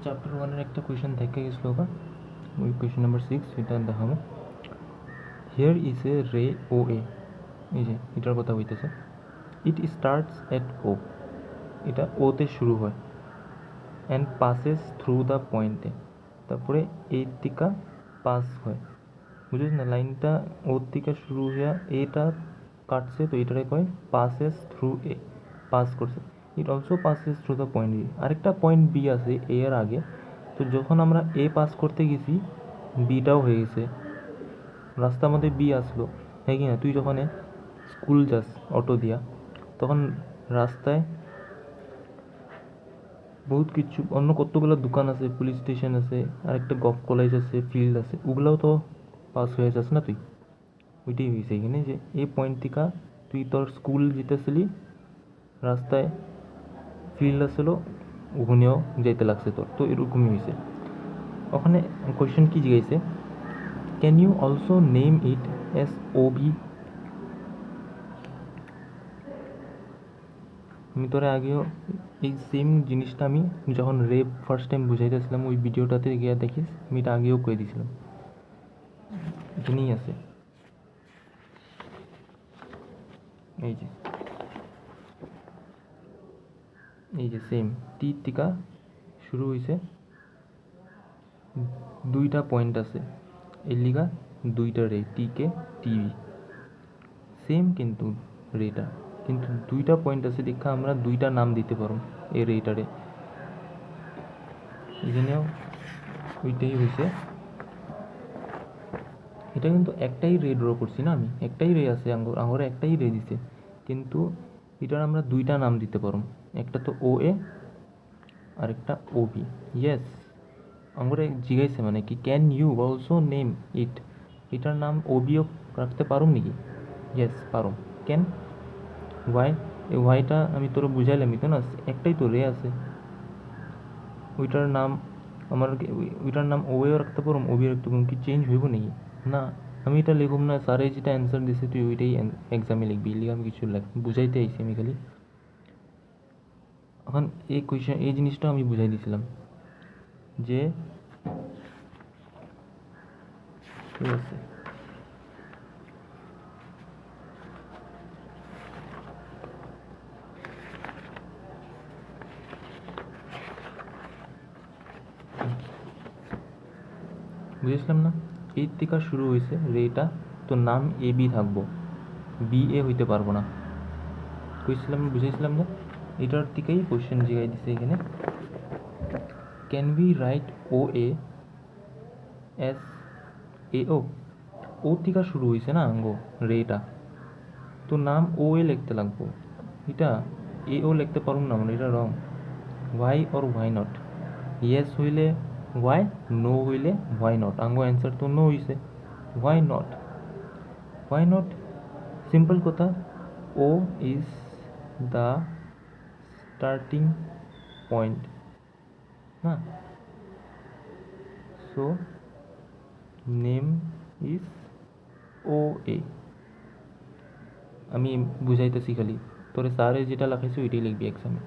Chapter 1 এর একটা question থেকে গেছিল ওটা, ওই কোয়েশ্চেন নাম্বার 6 এটা দেখাবো। হিয়ার ইজ এ রে ও এ, এই যে এটার কথা হইতেছে। ইট স্টার্টস এট ও, এটা ওতে শুরু হয়, অ্যান্ড পাসেস থ্রু দ্য পয়েন্টে, তারপরে এই থেকে পাস হয়, বুঝেছ না? লাইনটা ওর থেকে শুরু হইয়া এটা কাটছে, তো এটারে কয় পাসেস থ্রু এ, পাস করছে। It also passes through the point B, আরেকটা পয়েন্ট বি আছে এ এর আগে, তো যখন আমরা এ পাস করতে গেছি বিটাও হয়ে গেছে, রাস্তার মধ্যে বি আসলো, হ্যাঁ কি না? তুই যখন স্কুল যাস অটো দিয়া, তখন রাস্তায় বহুত কিছু অন্য কতগুলো দোকান আছে, পুলিশ স্টেশন আছে, আর একটা গভ কলেজ আছে, ফিল্ড আছে, ওগুলোও তো পাস হয়ে যাস না তুই? ওইটাই হয়েছে এখানে, যে এই পয়েন্ট থেকে তুই তোর স্কুল যেতেছিলি, রাস্তায় ফিল্ড আসলো, ওখানেও যাইতে লাগছে তোর, তো এরকমই হয়েছে। ওখানে কোয়েশ্চেন কি জিজ্ঞাসা, can you also name it as O B? আমি তোরা আগেও এই সেম জিনিসটা আমি যখন রেপ ফার্স্ট টাইম বুঝাইতেছিলাম ওই ভিডিওটাতে গিয়ে দেখিস, আমি এটা আগেও কয়ে দিয়েছিলাম, এখানেই আছে, এই যে এই যে সেম টি টিকা শুরু হয়েছে, দুইটা পয়েন্ট আছে, এর লিগা দুইটা রে, টি কে টিভি সেম, কিন্তু রেটা কিন্তু দুইটা পয়েন্ট আছে দেখা আমরা দুইটা নাম দিতে পারো এই রেটারে, এখানেও ওইটাই হয়েছে। এটা কিন্তু একটাই রে ড্র করছি না, আমি একটাই রে আছে আঙুরে একটাই রে দিছে, কিন্তু এটার আমরা দুইটা নাম দিতে পারো, একটা তো ও এ আর একটা ও বি। ইয়েস, আঙুরে জিগাইছে মানে কি, can you also name it, এটার নাম ও বিও রাখতে পারো নাকি? ইয়েস পারো। ক্যান, ওয়াই, এই ওয়াইটা আমি তোর বুঝাইলামই তো না, একটাই তো রে আছে, ওইটার নাম আমার ওইটার নাম ওয়েও রাখতে পারো, ওবিও রাখতে পারো, কি চেঞ্জ হইব নাকি? না, আমি এটা লিখুম না, স্যারে যেটা অ্যান্সার দিছে তুই ওইটাই এক্সামে লিখবি, লিখে আমি কিছু বুঝাইতে আইছি আমি খালি। এখন এই কোয়েশ্চেন এই জিনিসটা আমি বুঝাই দিয়েছিলাম যে ঠিক আছে, বুঝেছিলাম না? এই থেকে শুরু হয়েছে রেটা, তো নাম এ বি থাকবো, বি এ হইতে পারবো না, কইছিলাম বুঝাইছিলাম না? এটার থেকেই কোয়েশ্চেন জিগাই দিছে এখানে, can be right O A S A O, O থেকে শুরু হয়েছে না আঙ্গ রেটা, তো নাম ও এ লিখতে লাগবো, এটা এ ও লিখতে পারুম না, মানে এটা wrong. Why or why not, yes হইলে ওয়াই, নো হইলে ওয়াই নট, আঙ্গ অ্যান্সার তো নো হইছে, why not, why not simple কথা, O is the starting point না, so name is O A. আমি বুঝাইতেছি খালি, তোরে স্যারে যেটা লেখাইছে ওইটাই লিখবি এক্সামে।